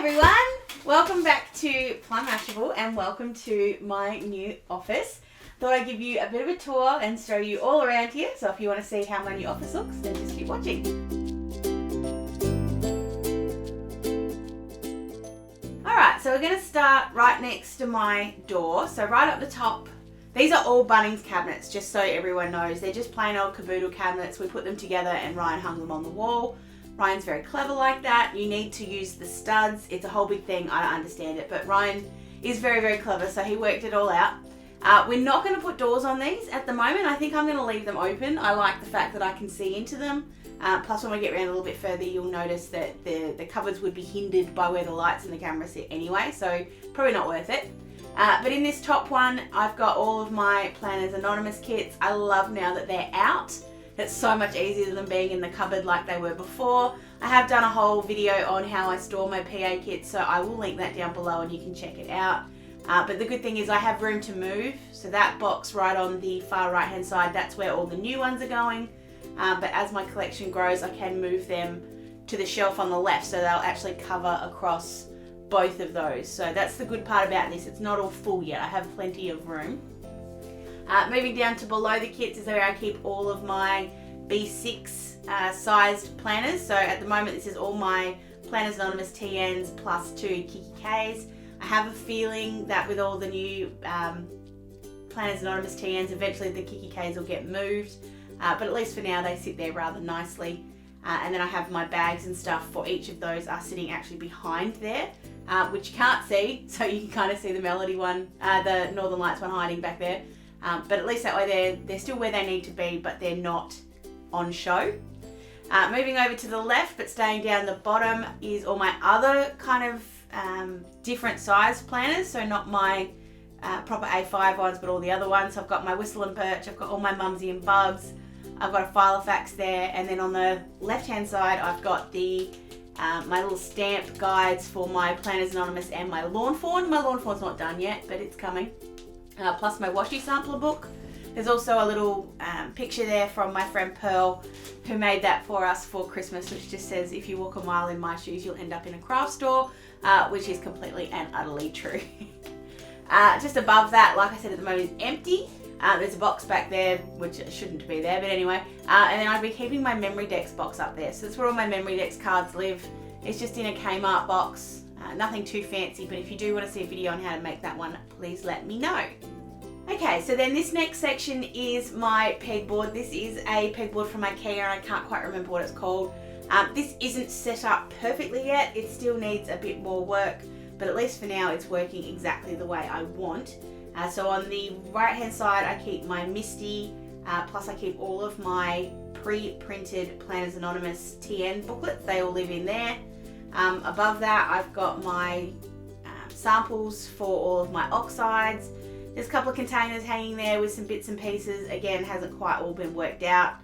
everyone, welcome back to Plum and welcome to my new office. Thought I'd give you a bit of a tour and show you all around here, so if you want to see how my new office looks, then just keep watching. Alright, so we're going to start right next to my door, so right up the top. These are all Bunnings cabinets, just so everyone knows. They're just plain old caboodle cabinets. We put them together and Ryan hung them on the wall. Ryan's very clever like that. You need to use the studs. It's a whole big thing. I don't understand it, but Ryan is very, very clever, so he worked it all out. We're not going to put doors on these at the moment. I think I'm going to leave them open. I like the fact that I can see into them. Plus, when we get around a little bit further, you'll notice that the cupboards would be hindered by where the lights and the camera sit anyway, so probably not worth it. But in this top one, I've got all of my Planners Anonymous kits. I love now that they're out. It's so much easier than being in the cupboard like they were before. I have done a whole video on how I store my PA kits, so I will link that down below and you can check it out. But the good thing is I have room to move, so that box right on the far right hand side, that's where all the new ones are going. But as my collection grows, I can move them to the shelf on the left, so they'll actually cover across both of those. So that's the good part about this. It's not all full yet. I have plenty of room. Moving down to below the kits is where I keep all of my B6 sized planners. So at the moment this is all my Planners Anonymous TNs plus 2 Kiki Ks. I have a feeling that with all the new Planners Anonymous TNs, eventually the Kiki Ks will get moved. But at least for now they sit there rather nicely. And then I have my bags and stuff for each of those are sitting actually behind there, which you can't see, so you can kind of see the Melody one, the Northern Lights one hiding back there. But at least that way they're still where they need to be, but they're not on show. Moving over to the left, but staying down the bottom, is all my other kind of different size planners, so not my proper A5 ones, but all the other ones. I've got my Whistle and Perch, I've got all my Mumsy and Bugs, I've got a Filofax there, and then on the left hand side I've got the my little stamp guides for my Planners Anonymous and my Lawn Fawn. My Lawn Fawn's not done yet, but it's coming. Plus my washi sampler book. There's also a little picture there from my friend Pearl, who made that for us for Christmas, which just says, if you walk a mile in my shoes, you'll end up in a craft store, which is completely and utterly true. Just above that, like I said, at the moment is empty. There's a box back there, which shouldn't be there, but anyway. And then I've been keeping my Memory Decks box up there. So that's where all my Memory Decks cards live. It's just in a Kmart box. Nothing too fancy, but if you do want to see a video on how to make that one, please let me know. Okay, so then this next section is my pegboard. This is a pegboard from IKEA and I can't quite remember what it's called. This isn't set up perfectly yet. It still needs a bit more work, but at least for now it's working exactly the way I want. So on the right hand side I keep my Misty, plus I keep all of my pre-printed Planners Anonymous TN booklets. They all live in there. Above that I've got my samples for all of my oxides. There's a couple of containers hanging there with some bits and pieces. Again, hasn't quite all been worked out.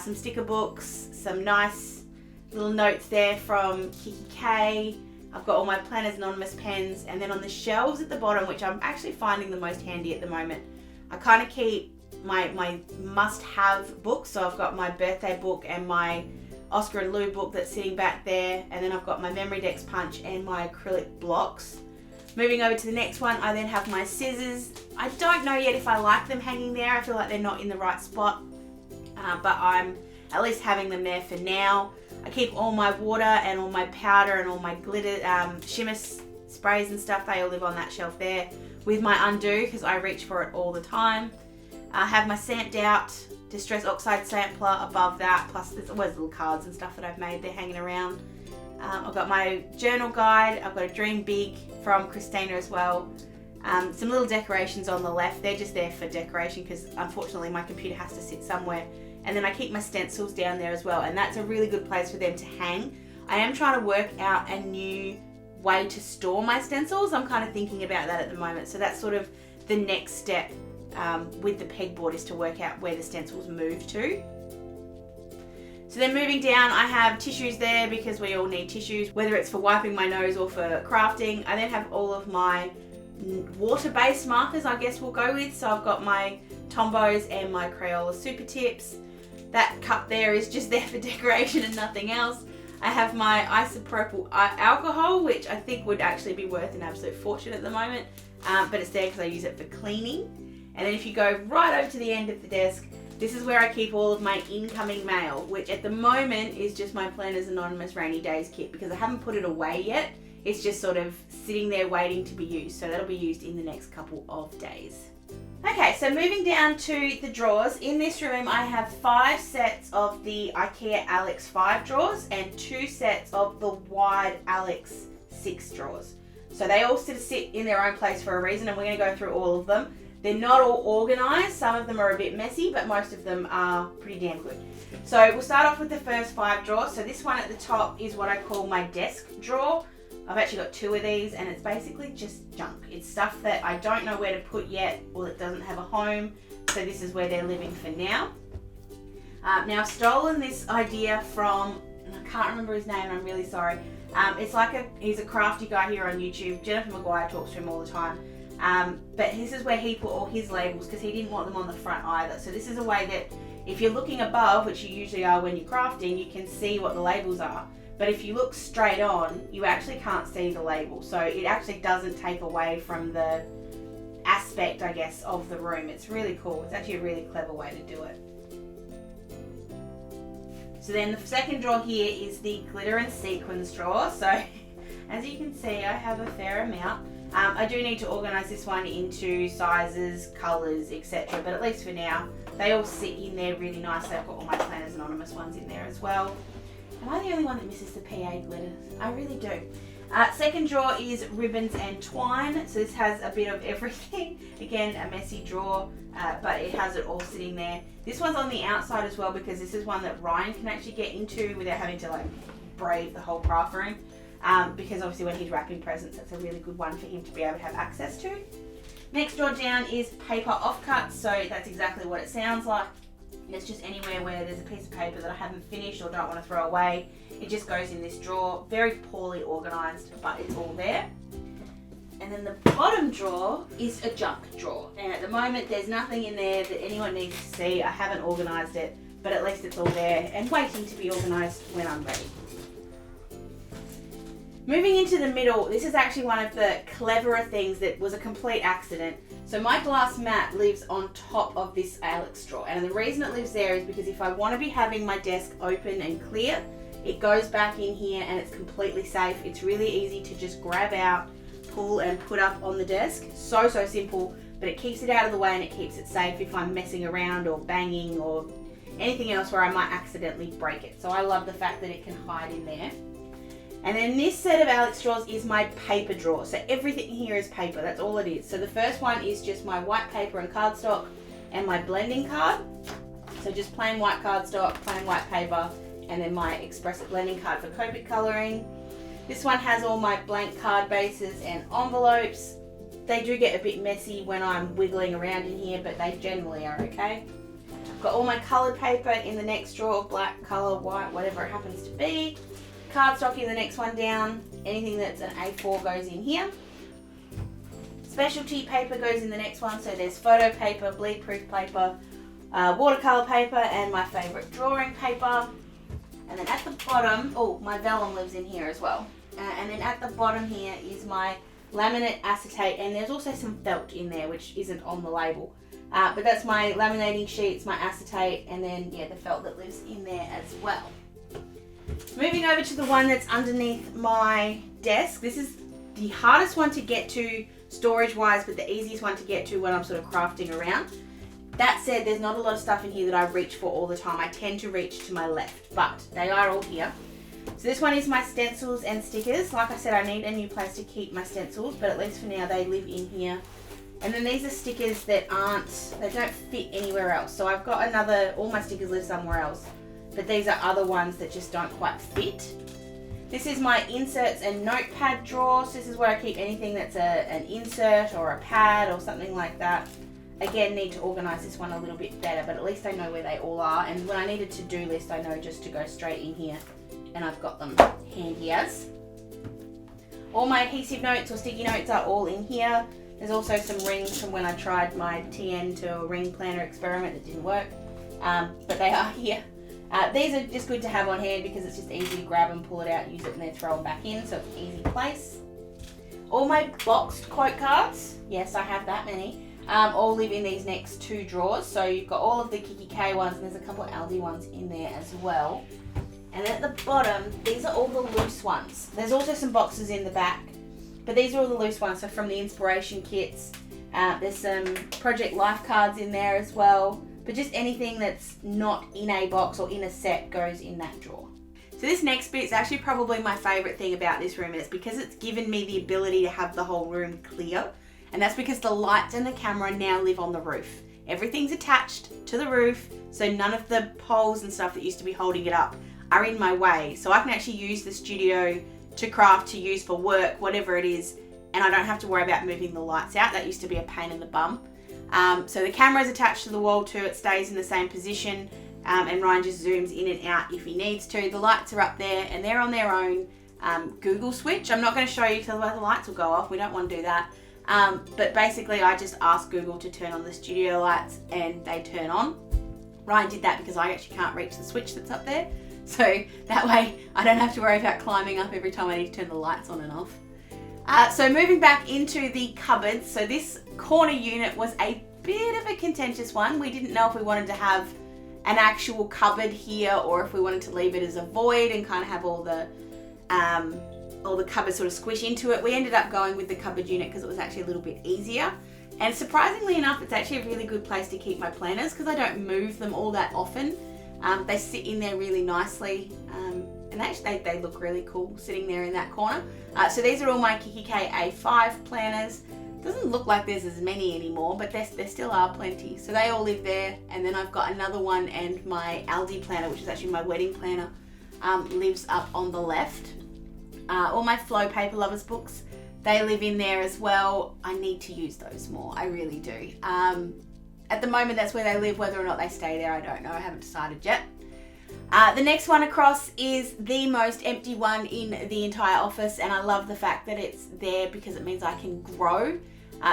Some sticker books, some nice little notes there from Kiki K. I've got all my Planners Anonymous pens, and then on the shelves at the bottom, which I'm actually finding the most handy at the moment, I kind of keep my must-have books. So I've got my birthday book and my Oscar and Lou book that's sitting back there, and then I've got my Memory Decks punch and my acrylic blocks. Moving over to the next one, I then have my scissors. I don't know yet if I like them hanging there. I feel like they're not in the right spot, but I'm at least having them there for now. I keep all my water and all my powder and all my glitter, shimmer sprays and stuff. They all live on that shelf there with my Undo, because I reach for it all the time. I have my stamped out Distress Oxide sampler above that, plus there's always little cards and stuff that I've made there hanging around. I've got my journal guide, I've got a Dream Big from Christina as well. Some little decorations on the left, they're just there for decoration because unfortunately my computer has to sit somewhere. And then I keep my stencils down there as well, and that's a really good place for them to hang. I am trying to work out a new way to store my stencils. I'm kind of thinking about that at the moment, so that's sort of the next step with the pegboard, is to work out where the stencils move to. So then moving down, I have tissues there because we all need tissues, whether it's for wiping my nose or for crafting. I then have all of my water-based markers, I guess we'll go with. So I've got my Tombos and my Crayola Super Tips. That cup there is just there for decoration and nothing else. I have my isopropyl alcohol, which I think would actually be worth an absolute fortune at the moment, but it's there because I use it for cleaning. And then if you go right over to the end of the desk, this is where I keep all of my incoming mail, which at the moment is just my Planners Anonymous Rainy Days kit because I haven't put it away yet. It's just sort of sitting there waiting to be used, so that'll be used in the next couple of days. Okay, so moving down to the drawers. In this room I have 5 sets of the IKEA Alex 5 drawers and 2 sets of the wide Alex 6 drawers. So they all sit in their own place for a reason, and we're going to go through all of them. They're not all organised, some of them are a bit messy, but most of them are pretty damn good. So we'll start off with the first 5 drawers. So this one at the top is what I call my desk drawer. I've actually got 2 of these, and it's basically just junk. It's stuff that I don't know where to put yet, or that doesn't have a home, so this is where they're living for now. Now I've stolen this idea from, and I can't remember his name, and I'm really sorry. It's like he's a crafty guy here on YouTube. Jennifer Maguire talks to him all the time. But this is where he put all his labels because he didn't want them on the front either. So this is a way that if you're looking above, which you usually are when you're crafting, you can see what the labels are. But if you look straight on, you actually can't see the label. So it actually doesn't take away from the aspect, I guess, of the room. It's really cool. It's actually a really clever way to do it. So then the second drawer here is the glitter and sequins drawer. So as you can see, I have a fair amount. I do need to organise this one into sizes, colours, etc. But at least for now, they all sit in there really nicely. I've got all my Planners Anonymous ones in there as well. Am I the only one that misses the PA glitters? I really do. Second drawer is ribbons and twine. So this has a bit of everything. Again, a messy drawer, but it has it all sitting there. This one's on the outside as well because this is one that Ryan can actually get into without having to like brave the whole craft room. Because obviously when he's wrapping presents, that's a really good one for him to be able to have access to. Next drawer down is paper offcuts. So that's exactly what it sounds like. It's just anywhere where there's a piece of paper that I haven't finished or don't want to throw away. It just goes in this drawer. Very poorly organised, but it's all there. And then the bottom drawer is a junk drawer. And at the moment, there's nothing in there that anyone needs to see. I haven't organised it, but at least it's all there and waiting to be organised when I'm ready. Moving into the middle, this is actually one of the cleverer things that was a complete accident. So my glass mat lives on top of this Alex drawer, and the reason it lives there is because if I want to be having my desk open and clear, it goes back in here and it's completely safe. It's really easy to just grab out, pull and put up on the desk. So simple, but it keeps it out of the way and it keeps it safe if I'm messing around or banging or anything else where I might accidentally break it. So I love the fact that it can hide in there. And then this set of Alex drawers is my paper drawer. So everything here is paper, that's all it is. So the first one is just my white paper and cardstock and my blending card. So just plain white cardstock, plain white paper, and then my Express It blending card for Copic colouring. This one has all my blank card bases and envelopes. They do get a bit messy when I'm wiggling around in here, but they generally are okay. I've got all my coloured paper in the next drawer, black, colour, white, whatever it happens to be. Cardstock in the next one down. Anything that's an A4 goes in here. Specialty paper goes in the next one. So there's photo paper, bleed proof paper, watercolour paper, and my favourite drawing paper. And then at the bottom, oh, my vellum lives in here as well. And then at the bottom here is my laminate acetate, and there's also some felt in there which isn't on the label. But that's my laminating sheets, my acetate, and then yeah, the felt that lives in there as well. Moving over to the one that's underneath my desk. This is the hardest one to get to storage wise, but the easiest one to get to when I'm sort of crafting around. That said, there's not a lot of stuff in here that I reach for all the time. I tend to reach to my left, but they are all here. So this one is my stencils and stickers. Like I said, I need a new place to keep my stencils, but at least for now they live in here. And then these are stickers that they don't fit anywhere else. So I've got all my stickers live somewhere else, but these are other ones that just don't quite fit. This is my inserts and notepad drawer. So this is where I keep anything that's an insert or a pad or something like that. Again, need to organise this one a little bit better, but at least I know where they all are. And when I need a to-do list, I know just to go straight in here, and I've got them handy as. All my adhesive notes or sticky notes are all in here. There's also some rings from when I tried my TN to a ring planner experiment that didn't work, but they are here. These are just good to have on hand because it's just easy to grab and pull it out, use it, and then throw them back in, so it's an easy place. All my boxed quote cards, yes, I have that many, all live in these next 2 drawers. So you've got all of the Kiki K ones, and there's a couple of Aldi ones in there as well. And at the bottom, these are all the loose ones. There's also some boxes in the back, but these are all the loose ones. So from the inspiration kits, there's some Project Life cards in there as well. But just anything that's not in a box or in a set goes in that drawer. So this next bit is actually probably my favourite thing about this room, and it's because it's given me the ability to have the whole room clear. And that's because the lights and the camera now live on the roof. Everything's attached to the roof, so none of the poles and stuff that used to be holding it up are in my way. So I can actually use the studio to craft, to use for work, whatever it is, and I don't have to worry about moving the lights out. That used to be a pain in the bum. So the camera is attached to the wall too. It stays in the same position, and Ryan just zooms in and out if he needs to. The lights are up there and they're on their own Google switch. I'm not going to show you till the lights will go off. We don't want to do that. But basically I just asked Google to turn on the studio lights and they turn on. Ryan did that because I actually can't reach the switch that's up there. So that way I don't have to worry about climbing up every time I need to turn the lights on and off. So moving back into the cupboards. So this corner unit was a bit of a contentious one. We didn't know if we wanted to have an actual cupboard here or if we wanted to leave it as a void and kind of have all the cupboards sort of squish into it. We ended up going with the cupboard unit because it was actually a little bit easier. And surprisingly enough, it's actually a really good place to keep my planners because I don't move them all that often. They sit in there really nicely, and actually they look really cool sitting there in that corner. So these are all my Kiki K A5 planners. Doesn't look like there's as many anymore, but there still are plenty. So they all live there, and then I've got another one, and my Aldi planner, which is actually my wedding planner, lives up on the left. All my Flow Paper Lovers books, they live in there as well. I need to use those more, I really do. At the moment, that's where they live. Whether or not they stay there, I don't know. I haven't decided yet. The next one across is the most empty one in the entire office, and I love the fact that it's there because it means I can grow.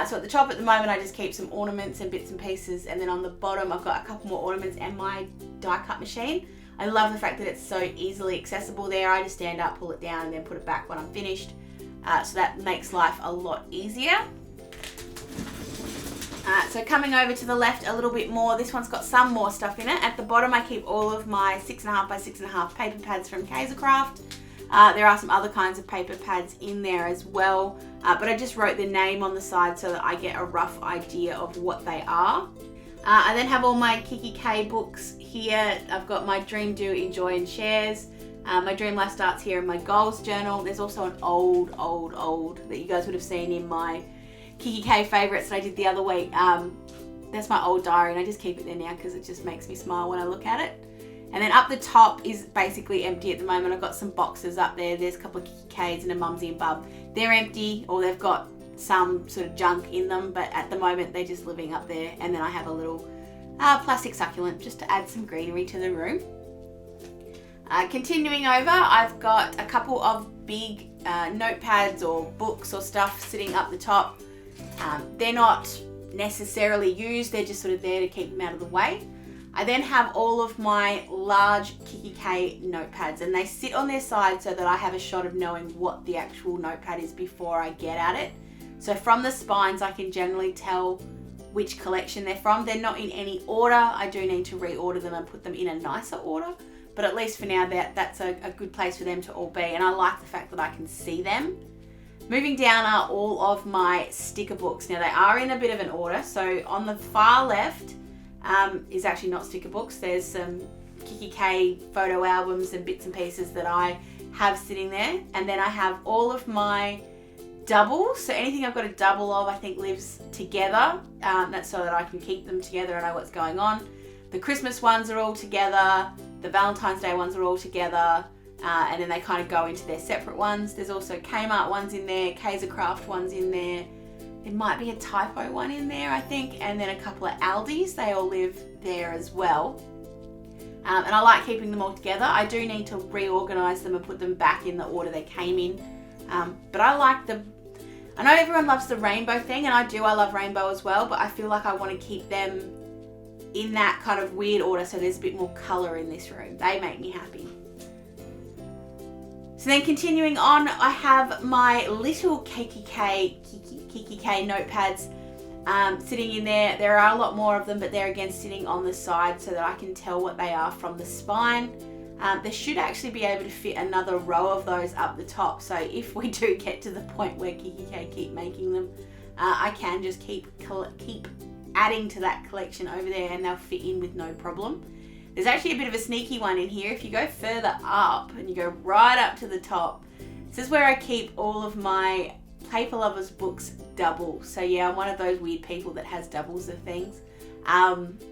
So at the top at the moment, I just keep some ornaments and bits and pieces, and then on the bottom, I've got a couple more ornaments and my die cut machine. I love the fact that it's so easily accessible there. I just stand up, pull it down, and then put it back when I'm finished. So that makes life a lot easier. So coming over to the left a little bit more, this one's got some more stuff in it. At the bottom I keep all of my 6.5 by 6.5 paper pads from Kaisercraft. There are some other kinds of paper pads in there as well, but I just wrote the name on the side so that I get a rough idea of what they are. I then have all my Kiki K books here. I've got my Dream, Do, Enjoy and Shares. My Dream Life Starts Here and my Goals journal. There's also an old that you guys would have seen in my Kiki K favourites that I did the other week. That's my old diary, and I just keep it there now because it just makes me smile when I look at it. And then up the top is basically empty at the moment. I've got some boxes up there. There's a couple of Kiki Ks and a Mumsy and Bub. They're empty, or they've got some sort of junk in them, but at the moment they're just living up there. And then I have a little plastic succulent just to add some greenery to the room. Continuing over, I've got a couple of big notepads or books or stuff sitting up the top. They're not necessarily used, they're just sort of there to keep them out of the way. I then have all of my large Kiki K notepads, and they sit on their side so that I have a shot of knowing what the actual notepad is before I get at it. So from the spines I can generally tell which collection they're from. They're not in any order. I do need to reorder them and put them in a nicer order, but at least for now that's a good place for them to all be, and I like the fact that I can see them. Moving down are all of my sticker books. Now they are in a bit of an order. So on the far left is actually not sticker books. There's some Kiki K photo albums and bits and pieces that I have sitting there. And then I have all of my doubles. So anything I've got a double of I think lives together. That's so that I can keep them together and know what's going on. The Christmas ones are all together. The Valentine's Day ones are all together. And then they kind of go into their separate ones. There's also Kmart ones in there, Kaisercraft ones in there. There might be a Typo one in there, I think, and then a couple of Aldis. They all live there as well. And I like keeping them all together. I do need to reorganise them and put them back in the order they came in. But I like I know everyone loves the rainbow thing, and I love rainbow as well, but I feel like I want to keep them in that kind of weird order, so there's a bit more colour in this room. They make me happy. So then continuing on, I have my little KKK notepads sitting in there. There are a lot more of them, but they're again sitting on the side so that I can tell what they are from the spine. There should actually be able to fit another row of those up the top, so if we do get to the point where KKK keep making them, I can just keep adding to that collection over there and they'll fit in with no problem. There's actually a bit of a sneaky one in here. If you go further up and you go right up to the top, this is where I keep all of my Paper Lovers books double. So yeah, I'm one of those weird people that has doubles of things.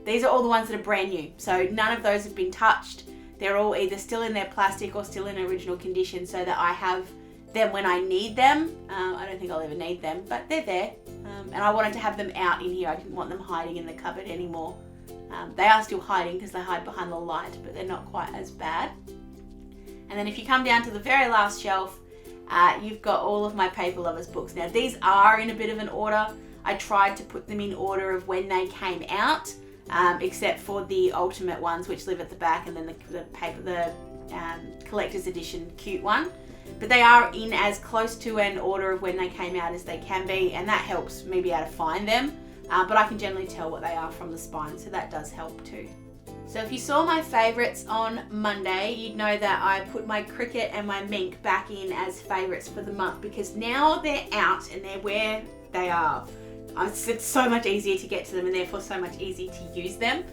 These are all the ones that are brand new, so none of those have been touched. They're all either still in their plastic or still in original condition, so that I have them when I need them. I don't think I'll ever need them, but they're there. And I wanted to have them out in here. I didn't want them hiding in the cupboard anymore. They are still hiding because they hide behind the light, but they're not quite as bad. And then if you come down to the very last shelf, you've got all of my Paper Lovers books. Now these are in a bit of an order. I tried to put them in order of when they came out, except for the ultimate ones, which live at the back, and then the collector's edition cute one. But they are in as close to an order of when they came out as they can be, and that helps me be able to find them. But I can generally tell what they are from the spine, so that does help too. So if you saw my favourites on Monday, you'd know that I put my cricket and my mink back in as favourites for the month, because now they're out and they're where they are. It's so much easier to get to them and therefore so much easier to use them.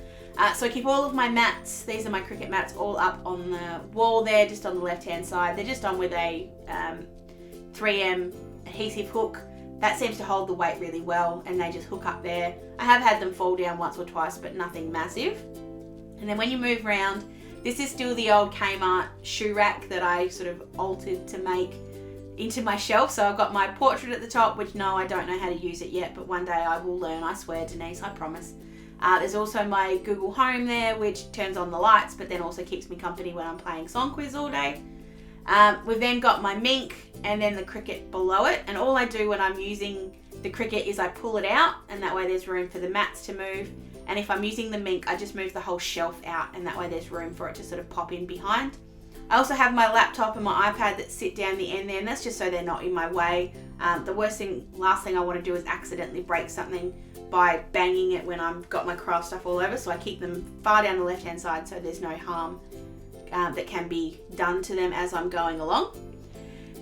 So I keep all of my mats, these are my cricket mats, all up on the wall there, just on the left hand side. They're just on with a 3M adhesive hook. That seems to hold the weight really well, and they just hook up there. I have had them fall down once or twice, but nothing massive. And then when you move around, this is still the old Kmart shoe rack that I sort of altered to make into my shelf. So I've got my portrait at the top, which no, I don't know how to use it yet, but one day I will learn, I swear, Denise, I promise. There's also my Google Home there, which turns on the lights, but then also keeps me company when I'm playing Song Quiz all day. We've then got my mink and then the cricket below it, and all I do when I'm using the cricket is I pull it out, and that way there's room for the mats to move. And if I'm using the mink, I just move the whole shelf out, and that way there's room for it to sort of pop in behind. I also have my laptop and my iPad that sit down the end there, and that's just so they're not in my way. The last thing I want to do is accidentally break something by banging it when I've got my craft stuff all over, so I keep them far down the left hand side so there's no harm that can be done to them as I'm going along.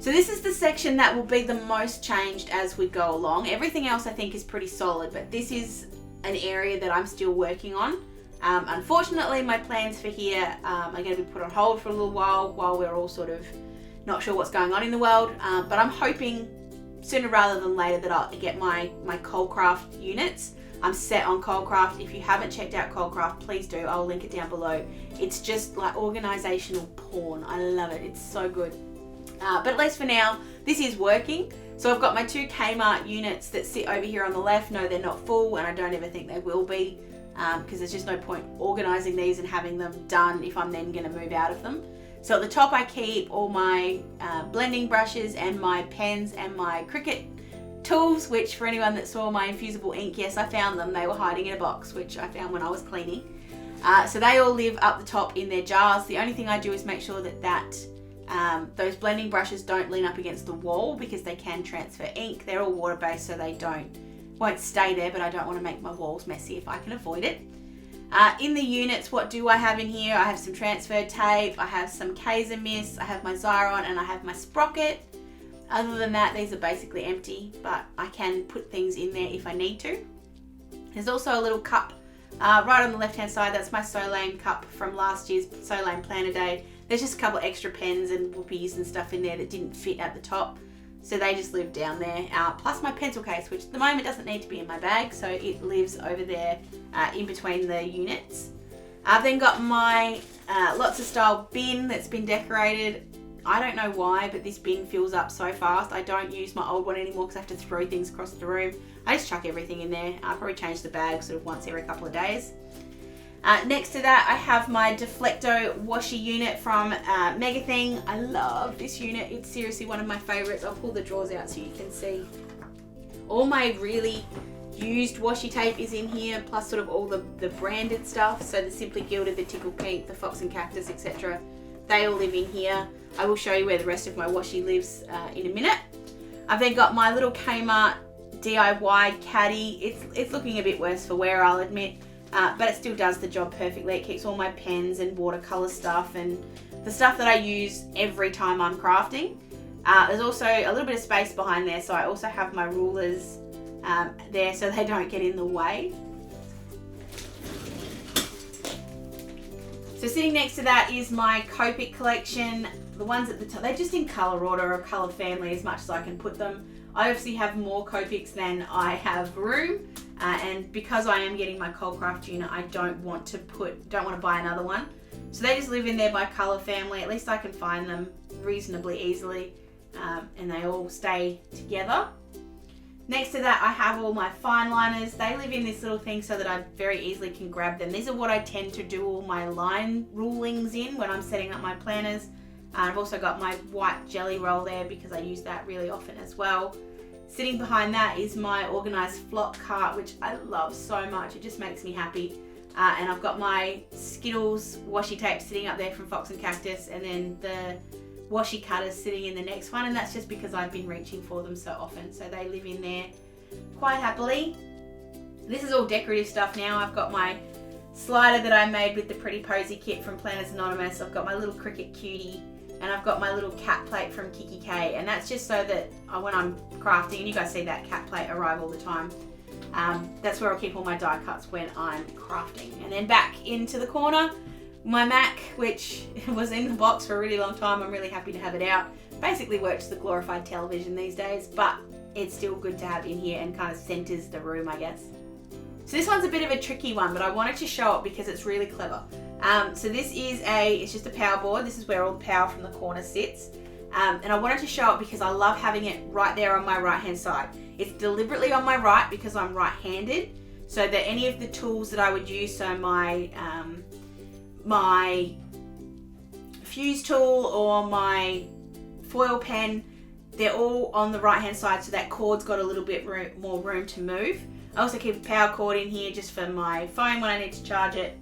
So this is the section that will be the most changed as we go along. Everything else I think is pretty solid, but this is an area that I'm still working on. Unfortunately, my plans for here are going to be put on hold for a little while we're all sort of not sure what's going on in the world, but I'm hoping sooner rather than later that I'll get my Coldcraft units. I'm set on Coldcraft. If you haven't checked out Coldcraft, please do. I'll link it down below. It's just like organizational porn. I love it. It's so good. But at least for now, this is working. So I've got my 2 Kmart units that sit over here on the left. No, they're not full, and I don't ever think they will be, because there's just no point organizing these and having them done if I'm then going to move out of them. So at the top I keep all my blending brushes and my pens and my Cricut tools, which for anyone that saw my infusible ink, yes, I found them. They were hiding in a box, which I found when I was cleaning. So they all live up the top in their jars. The only thing I do is make sure that those blending brushes don't lean up against the wall, because they can transfer ink. They're all water-based, so they won't stay there, but I don't want to make my walls messy if I can avoid it. In the units, what do I have in here? I have some transfer tape, I have some Kaiser Mist, I have my Xyron, and I have my Sprocket. Other than that, these are basically empty, but I can put things in there if I need to. There's also a little cup right on the left hand side. That's my So Lame cup from last year's So Lame Planner Day. There's just a couple extra pens and whoopies and stuff in there that didn't fit at the top, so they just live down there. Plus my pencil case, which at the moment doesn't need to be in my bag, so it lives over there in between the units. I've then got my Lots of Style bin that's been decorated. I don't know why, but this bin fills up so fast. I don't use my old one anymore because I have to throw things across the room. I just chuck everything in there. I'll probably change the bag sort of once every couple of days. Next to that, I have my Deflecto washi unit from Megathing. I love this unit. It's seriously one of my favorites. I'll pull the drawers out so you can see. All my really used washi tape is in here, plus sort of all the branded stuff. So the Simply Gilded, the Tickle Pink, the Fox and Cactus, etc. They all live in here. I will show you where the rest of my washi lives in a minute. I've then got my little Kmart DIY caddy. It's looking a bit worse for wear, I'll admit, but it still does the job perfectly. It keeps all my pens and watercolor stuff and the stuff that I use every time I'm crafting. There's also a little bit of space behind there, so I also have my rulers there so they don't get in the way. So sitting next to that is my Copic collection. The ones at the top, they're just in colour order or colour family as much as I can put them. I obviously have more Copics than I have room, and because I am getting my Coldcraft unit, I don't want to buy another one. So they just live in there by colour family. At least I can find them reasonably easily, and they all stay together. Next to that, I have all my fine liners. They live in this little thing so that I very easily can grab them. These are what I tend to do all my line rulings in when I'm setting up my planners. I've also got my white jelly roll there because I use that really often as well. Sitting behind that is my organised flock cart, which I love so much. It just makes me happy. And I've got my Skittles washi tape sitting up there from Fox and Cactus, and then the washi cutters sitting in the next one, and that's just because I've been reaching for them so often, so they live in there quite happily. This is all decorative stuff now. I've got my slider that I made with the Pretty Posy kit from Planners Anonymous. I've got my little cricket cutie, and I've got my little cat plate from Kiki K, and that's just so that when I'm crafting, and you guys see that cat plate arrive all the time, that's where I'll keep all my die cuts when I'm crafting. And then back into the corner, my Mac, which was in the box for a really long time. I'm really happy to have it out. Basically works the glorified television these days, but it's still good to have in here and kind of centers the room, I guess. So this one's a bit of a tricky one, but I wanted to show it because it's really clever. So this is it's just a power board. This is where all the power from the corner sits. And I wanted to show it because I love having it right there on my right hand side. It's deliberately on my right because I'm right-handed, so that any of the tools that I would use, so my fuse tool or my foil pen, they're all on the right hand side, so that cord's got a little bit more room to move. I also keep a power cord in here just for my phone when I need to charge it.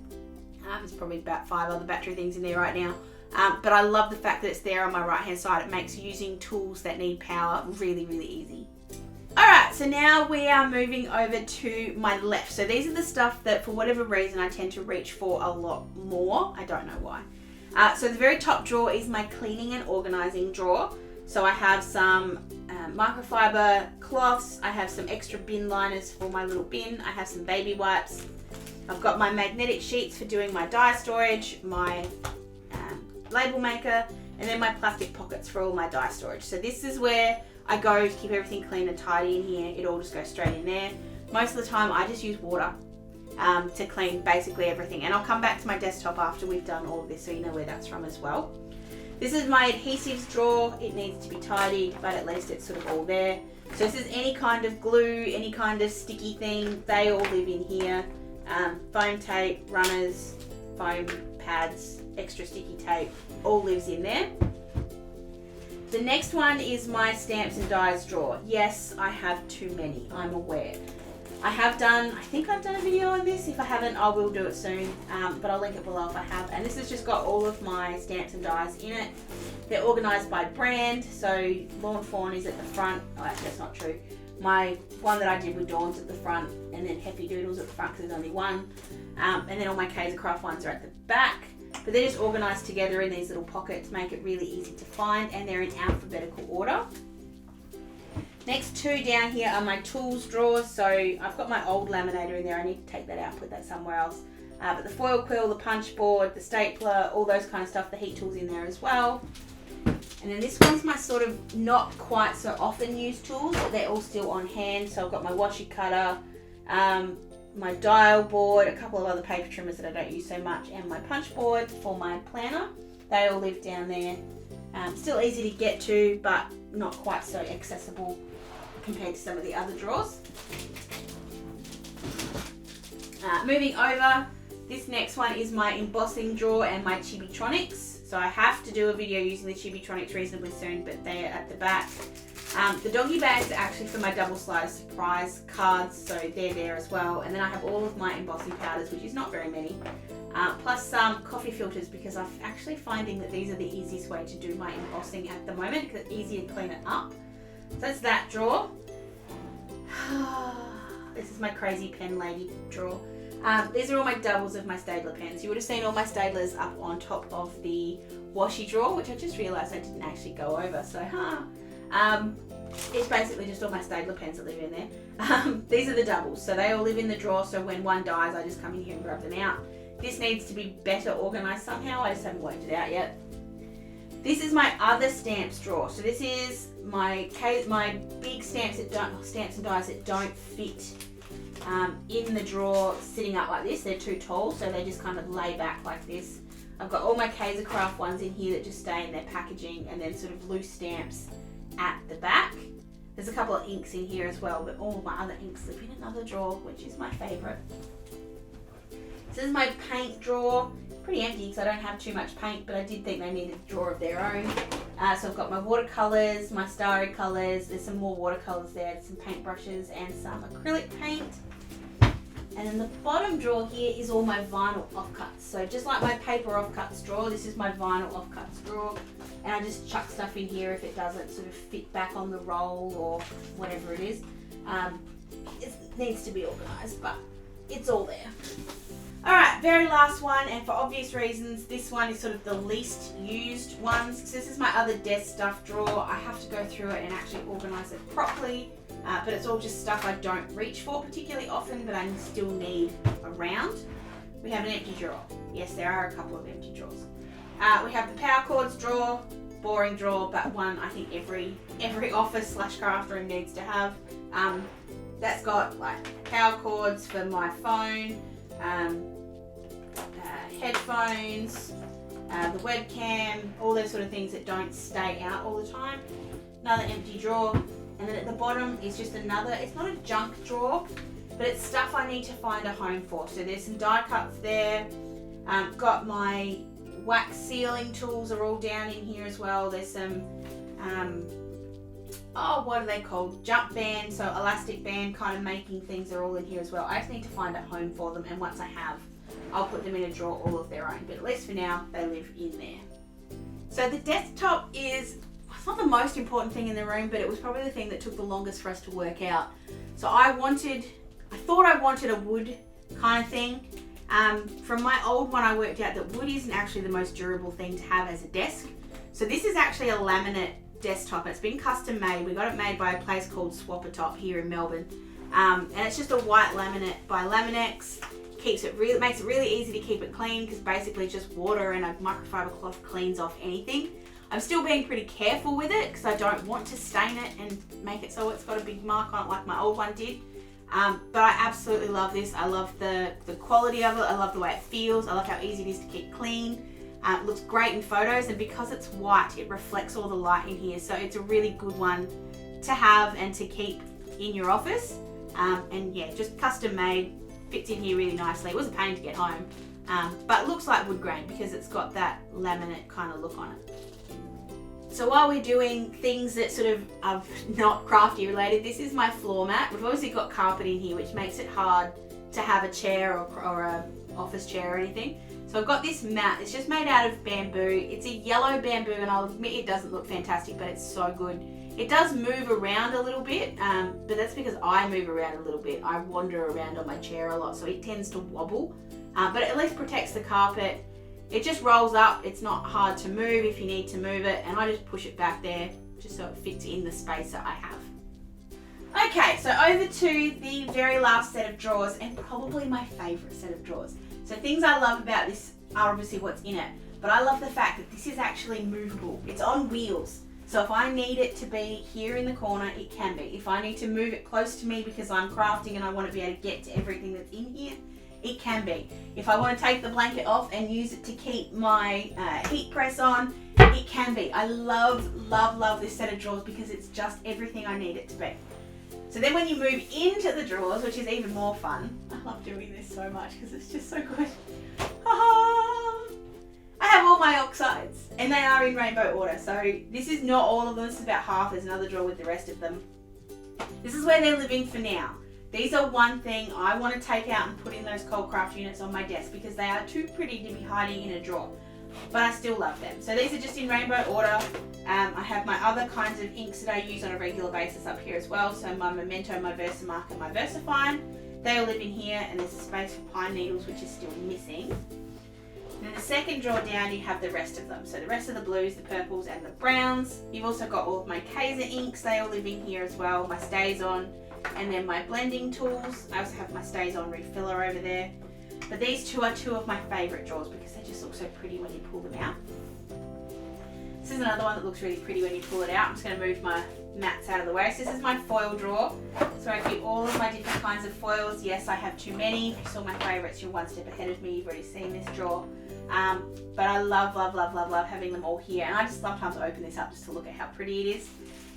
There's probably about 5 other battery things in there right now. But I love the fact that it's there on my right hand side. It makes using tools that need power really, really easy. Alright, so now we are moving over to my left. So these are the stuff that for whatever reason I tend to reach for a lot more. I don't know why. So the very top drawer is my cleaning and organising drawer. So I have some microfiber cloths. I have some extra bin liners for my little bin. I have some baby wipes. I've got my magnetic sheets for doing my die storage, my label maker, and then my plastic pockets for all my die storage. So this is where I go to keep everything clean and tidy in here. It all just goes straight in there. Most of the time I just use water to clean basically everything. And I'll come back to my desktop after we've done all of this so you know where that's from as well. This is my adhesives drawer. It needs to be tidied, but at least it's sort of all there. So this is any kind of glue, any kind of sticky thing, they all live in here. Foam tape, runners, foam pads, extra sticky tape, all lives in there. The next one is my stamps and dies drawer. Yes, I have too many, I'm aware. I think I've done a video on this. If I haven't, I will do it soon, but I'll link it below if I have. And this has just got all of my stamps and dies in it. They're organised by brand, so Lawn Fawn is at the front. Oh, actually that's not true. My one that I did with Dawn's at the front, and then Happy Doodles at the front because there's only one. And then all my Kaiser Craft ones are at the back. But they're just organised together in these little pockets, make it really easy to find, and they're in alphabetical order. Next two down here are my tools drawers. So I've got my old laminator in there. I need to take that out, put that somewhere else. But the foil quill, the punch board, the stapler, all those kind of stuff, the heat tools in there as well. And then this one's my sort of not quite so often used tools, but they're all still on hand. So I've got my washi cutter, my dial board, a couple of other paper trimmers that I don't use so much, and my punch board for my planner. They all live down there. Still easy to get to, but not quite so accessible compared to some of the other drawers. Moving over, this next one is my embossing drawer and my Chibitronics. So I have to do a video using the Chibitronics reasonably soon, but they're at the back. The doggy bags are actually for my double slider surprise cards, so they're there as well. And then I have all of my embossing powders, which is not very many, plus some coffee filters, because I'm actually finding that these are the easiest way to do my embossing at the moment, because it's easier to clean it up. So that's that drawer. This is my crazy pen lady drawer. These are all my doubles of my stapler pens. You would have seen all my staplers up on top of the washi drawer, which I just realised I didn't actually go over, so it's basically just all my stapler pens that live in there. These are the doubles, so they all live in the drawer, so when one dies I just come in here and grab them out. This needs to be better organised somehow, I just haven't worked it out yet. This is my other stamps drawer, so this is my big stamps and dies that don't fit in the drawer sitting up like this. They're too tall, so they just kind of lay back like this. I've got all my Kaiser Craft ones in here that just stay in their packaging, and then sort of loose stamps at the back. There's a couple of inks in here as well, but all my other inks live in another drawer, which is my favourite. This is my paint drawer. Pretty empty because I don't have too much paint, but I did think they needed a drawer of their own. So I've got my watercolours, my starry colours, there's some more watercolours there, some paintbrushes and some acrylic paint. And then the bottom drawer here is all my vinyl offcuts. So just like my paper offcuts drawer, this is my vinyl offcuts drawer. And I just chuck stuff in here if it doesn't sort of fit back on the roll or whatever it is. It needs to be organised, but it's all there. Alright, very last one, and for obvious reasons, this one is sort of the least used ones. So this is my other desk stuff drawer. I have to go through it and actually organise it properly. But it's all just stuff I don't reach for particularly often, but I still need around. We have an empty drawer. Yes, there are a couple of empty drawers. We have the power cords drawer, boring drawer, but one I think every office / craft room needs to have. That's got like power cords for my phone, headphones, the webcam, all those sort of things that don't stay out all the time. Another empty drawer. And then at the bottom is just another, it's not a junk drawer, but it's stuff I need to find a home for. So there's some die cuts there. Got my wax sealing tools are all down in here as well. There's some, what are they called? Jump band, so elastic band kind of making things are all in here as well. I just need to find a home for them, and once I have, I'll put them in a drawer all of their own. But at least for now, they live in there. So the desktop is, it's not the most important thing in the room, but it was probably the thing that took the longest for us to work out. So I thought I wanted a wood kind of thing. From my old one, I worked out that wood isn't actually the most durable thing to have as a desk. So this is actually a laminate desktop. It's been custom made. We got it made by a place called Swap-A-Top here in Melbourne. And it's just a white laminate by Laminex. Makes it really easy to keep it clean, because basically just water and a microfiber cloth cleans off anything. I'm still being pretty careful with it because I don't want to stain it and make it so it's got a big mark on it like my old one did. But I absolutely love this. I love the quality of it. I love the way it feels. I love how easy it is to keep clean. It looks great in photos, and because it's white, it reflects all the light in here. So it's a really good one to have and to keep in your office. And yeah, just custom made, fits in here really nicely. It was a pain to get home, but it looks like wood grain because it's got that laminate kind of look on it. So while we're doing things that sort of are not crafty related, this is my floor mat. We've obviously got carpet in here, which makes it hard to have a chair or a office chair or anything. So I've got this mat. It's just made out of bamboo. It's a yellow bamboo, and I'll admit it doesn't look fantastic, but it's so good. It does move around a little bit, but that's because I move around a little bit. I wander around on my chair a lot, so it tends to wobble, but it at least protects the carpet. It just rolls up. It's not hard to move if you need to move it, and I just push it back there just so it fits in the space that I have. Okay, so over to the very last set of drawers, and probably my favourite set of drawers. So things I love about this are obviously what's in it, but I love the fact that this is actually movable. It's on wheels. So if I need it to be here in the corner, it can be. If I need to move it close to me because I'm crafting and I want to be able to get to everything that's in here, it can be. If I want to take the blanket off and use it to keep my heat press on, it can be. I love, love, love this set of drawers because it's just everything I need it to be. So then when you move into the drawers, which is even more fun, I love doing this so much because it's just so good. I have all my oxides, and they are in rainbow order. So this is not all of them, this is about half. There's another drawer with the rest of them. This is where they're living for now. These are one thing I want to take out and put in those cold craft units on my desk because they are too pretty to be hiding in a drawer. But I still love them. So these are just in rainbow order. I have my other kinds of inks that I use on a regular basis up here as well. So my Memento, my Versamark and my Versafine. They all live in here, and there's a space for pine needles, which is still missing. And then the second drawer down, you have the rest of them. So the rest of the blues, the purples and the browns. You've also got all of my Kaiser inks. They all live in here as well. My StazOn and then my blending tools. I also have my StazOn refiller over there. But these two are two of my favourite drawers because they just look so pretty when you pull them out. This is another one that looks really pretty when you pull it out. I'm just going to move my mats out of the way. So this is my foil drawer. So I keep all of my different kinds of foils. Yes, I have too many. If you saw my favourites, you're one step ahead of me. You've already seen this drawer. But I love having them all here. And I just sometimes open this up just to look at how pretty it is.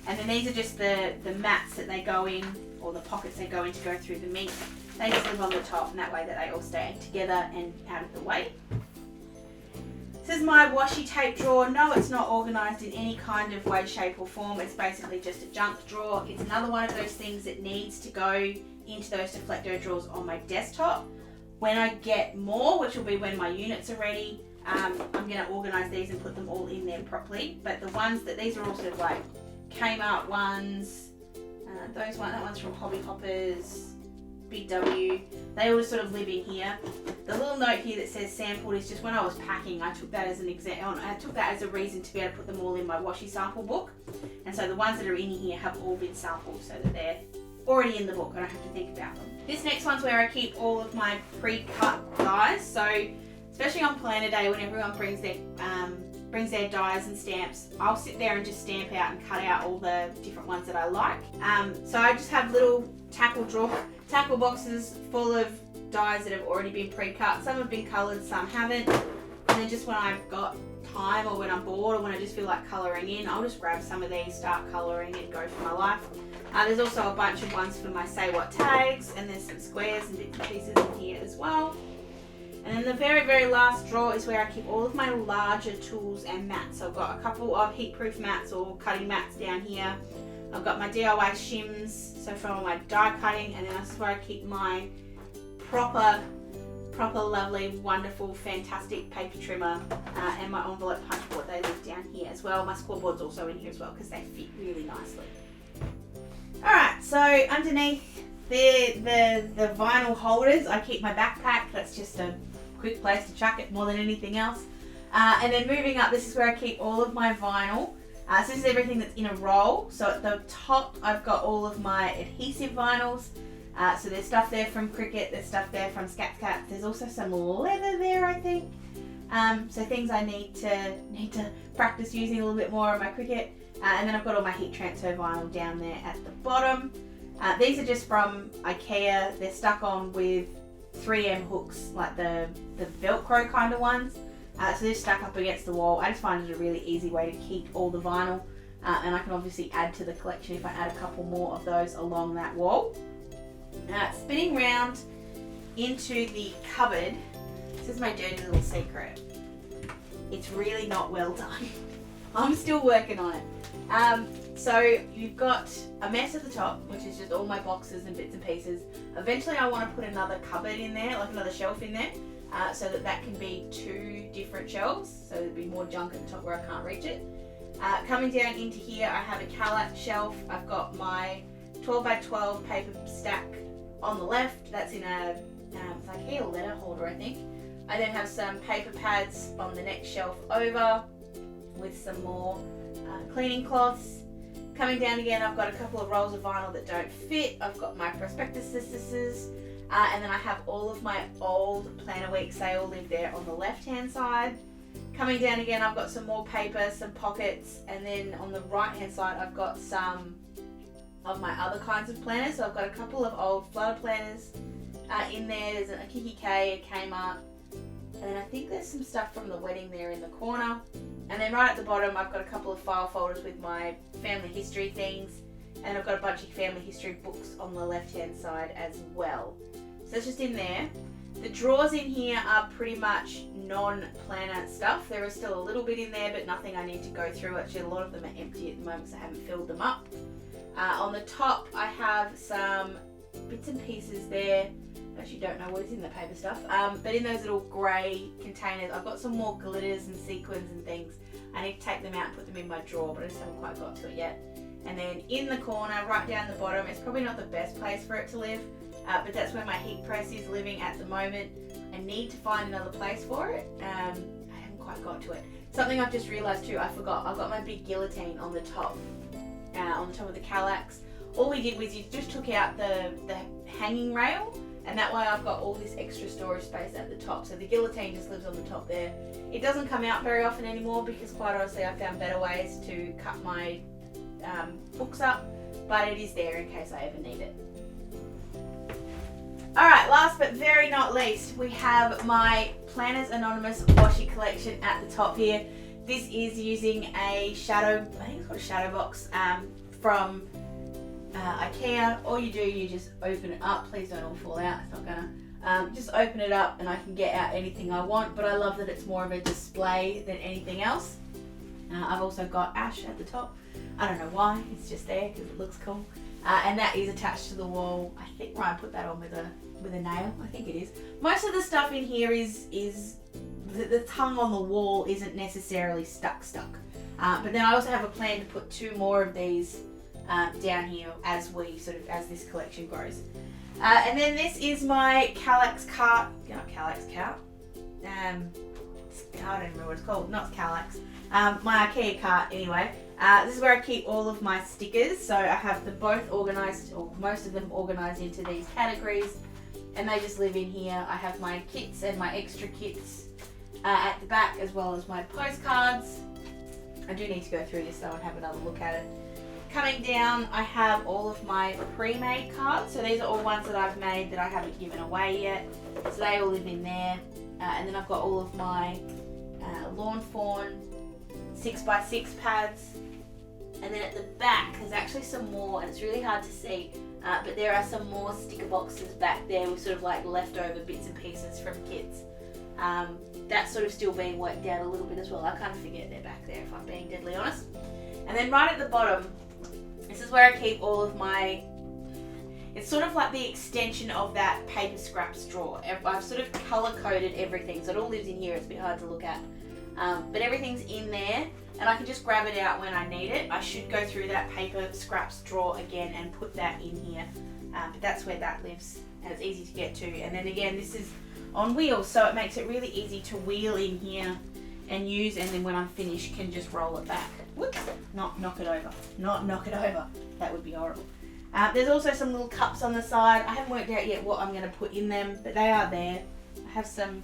And then these are just the mats that they go in, or the pockets they go in to go through the meat. They just live on the top, and that way that they all stay together and out of the way. This is my washi tape drawer. No, it's not organised in any kind of way, shape or form. It's basically just a junk drawer. It's another one of those things that needs to go into those Deflecto drawers on my desktop. When I get more, which will be when my units are ready, I'm going to organise these and put them all in there properly. But the ones these are all sort of like Kmart ones, that one's from Hobby Hoppers, Big W, they all just sort of live in here. The little note here that says sampled is just when I was packing, I took that as an example. I took that as a reason to be able to put them all in my washi sample book. And so the ones that are in here have all been sampled so that they're already in the book. I don't have to think about them. This next one's where I keep all of my pre-cut dies. So especially on planner day when everyone brings their dies and stamps, I'll sit there and just stamp out and cut out all the different ones that I like. So I just have little tackle boxes full of dies that have already been pre-cut. Some have been coloured, some haven't. And then just when I've got time or when I'm bored or when I just feel like colouring in, I'll just grab some of these, start colouring and go for my life. There's also a bunch of ones for my Say What tags, and there's some squares and bits and pieces in here as well. And then the very last drawer is where I keep all of my larger tools and mats. So I've got a couple of heat-proof mats or cutting mats down here. I've got my DIY shims, so for all my die cutting, and then this is where I keep my proper lovely, wonderful, fantastic paper trimmer and my envelope punch board. They live down here as well. My scoreboard's also in here as well because they fit really nicely. Alright, so underneath the vinyl holders, I keep my backpack. That's just a quick place to chuck it more than anything else. And then moving up, this is where I keep all of my vinyl. So this is everything that's in a roll. So at the top, I've got all of my adhesive vinyls. So there's stuff there from Cricut, there's stuff there from Scat Scat. There's also some leather there, I think. So things I need to practice using a little bit more on my Cricut. And then I've got all my heat transfer vinyl down there at the bottom. These are just from IKEA. They're stuck on with 3M hooks, like the Velcro kind of ones. So they're stuck up against the wall. I just find it a really easy way to keep all the vinyl. And I can obviously add to the collection if I add a couple more of those along that wall. Spinning round into the cupboard. This is my dirty little secret. It's really not well done. I'm still working on it. So you've got a mess at the top, which is just all my boxes and bits and pieces. Eventually I want to put another cupboard in there, like another shelf in there, so that can be 2 different shelves, so there'll be more junk at the top where I can't reach it. Coming down into here, I have a Calat shelf. I've got my 12 by 12 paper stack on the left. That's in a IKEA letter holder, I think. I then have some paper pads on the next shelf over with some more cleaning cloths. Coming down again, I've got a couple of rolls of vinyl that don't fit. I've got my prospectuses, and then I have all of my old Planner Weeks. They all live there on the left-hand side. Coming down again, I've got some more paper, some pockets, and then on the right-hand side, I've got some of my other kinds of planners. So I've got a couple of old Flutter planners in there. There's a Kiki K, a Kmart, and then I think there's some stuff from the wedding there in the corner. And then right at the bottom, I've got a couple of file folders with my family history things, and I've got a bunch of family history books on the left-hand side as well. So it's just in there. The drawers in here are pretty much non-planner stuff. There is still a little bit in there, but nothing I need to go through. Actually, a lot of them are empty at the moment, so I haven't filled them up. On the top, I have some bits and pieces there. I actually don't know what is in the paper stuff, but in those little grey containers, I've got some more glitters and sequins and things. I need to take them out and put them in my drawer, but I just haven't quite got to it yet. And then in the corner, right down the bottom, it's probably not the best place for it to live, but that's where my heat press is living at the moment. I need to find another place for it. I haven't quite got to it. Something I've just realised too, I forgot. I've got my big guillotine on the top of the Kallax. All we did was you just took out the hanging rail, and that way I've got all this extra storage space at the top. So the guillotine just lives on the top there. It doesn't come out very often anymore because quite honestly I found better ways to cut my books up, but it is there in case I ever need it. Alright, last but very not least, we have my Planners Anonymous washi collection at the top here. This is using a shadow, I think it's called a shadow box from IKEA. All you do, you just open it up. Please don't all fall out, it's not gonna. Just open it up and I can get out anything I want, but I love that it's more of a display than anything else. I've also got ash at the top. I don't know why, it's just there because it looks cool. And that is attached to the wall. I think Ryan put that on with a nail, I think it is. Most of the stuff in here is the tongue on the wall isn't necessarily stuck. But then I also have a plan to put 2 more of these down here as this collection grows. And then this is my Kallax cart, not Kallax cart. I don't remember what it's called, not Kallax. My IKEA cart anyway. This is where I keep all of my stickers. So I have them both organised, or most of them organised into these categories, and they just live in here. I have my kits and my extra kits at the back, as well as my postcards. I do need to go through this though and have another look at it. Coming down, I have all of my pre-made cards. So these are all ones that I've made that I haven't given away yet. So they all live in there. And then I've got all of my Lawn Fawn 6x6 pads. And then at the back, there's actually some more, and it's really hard to see, but there are some more sticker boxes back there with sort of like leftover bits and pieces from kits. That's sort of still being worked out a little bit as well. I kind of forget they're back there if I'm being deadly honest. And then right at the bottom, this is where I keep all of my, it's sort of like the extension of that paper scraps drawer. I've sort of colour coded everything, so it all lives in here. It's a bit hard to look at. But everything's in there, and I can just grab it out when I need it. I should go through that paper scraps drawer again and put that in here, but that's where that lives, and it's easy to get to. And then again, this is on wheels, so it makes it really easy to wheel in here and use, and then when I'm finished can just roll it back. Whoops, not knock it over, not knock it over. That would be horrible. There's also some little cups on the side. I haven't worked out yet what I'm going to put in them, but they are there. I have some.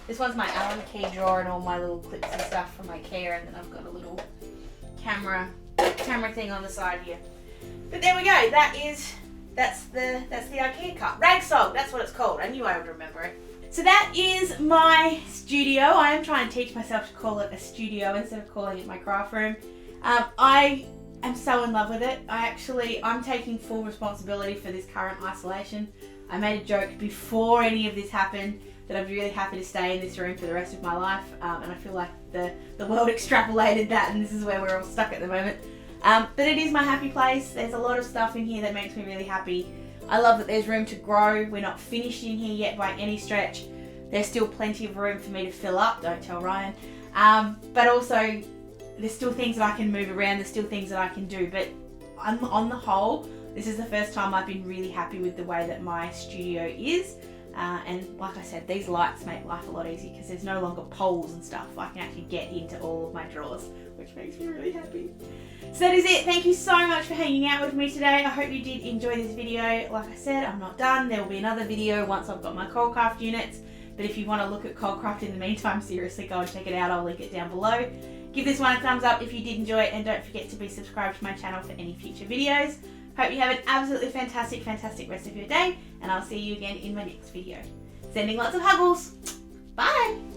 This one's my Allen key drawer and all my little clips and stuff from IKEA, and then I've got a little camera thing on the side here. But there we go. That's the IKEA cart. Ragsog, that's what it's called. I knew I would remember it. So that is my studio. I am trying to teach myself to call it a studio instead of calling it my craft room. I am so in love with it. I'm taking full responsibility for this current isolation. I made a joke before any of this happened that I'm really happy to stay in this room for the rest of my life, and I feel like the world extrapolated that, and this is where we're all stuck at the moment. But it is my happy place. There's a lot of stuff in here that makes me really happy. I love that there's room to grow. We're not finished in here yet by any stretch. There's still plenty of room for me to fill up, don't tell Ryan. But also, there's still things that I can move around, there's still things that I can do, but on the whole, this is the first time I've been really happy with the way that my studio is. And like I said, these lights make life a lot easier because there's no longer poles and stuff. I can actually get into all of my drawers, which makes me really happy. So that is it. Thank you so much for hanging out with me today. I hope you did enjoy this video. Like I said, I'm not done. There will be another video once I've got my Coldcraft units. But if you want to look at Coldcraft in the meantime, seriously, go and check it out. I'll link it down below. Give this one a thumbs up if you did enjoy it, and don't forget to be subscribed to my channel for any future videos. Hope you have an absolutely fantastic rest of your day, and I'll see you again in my next video. Sending lots of huggles. Bye!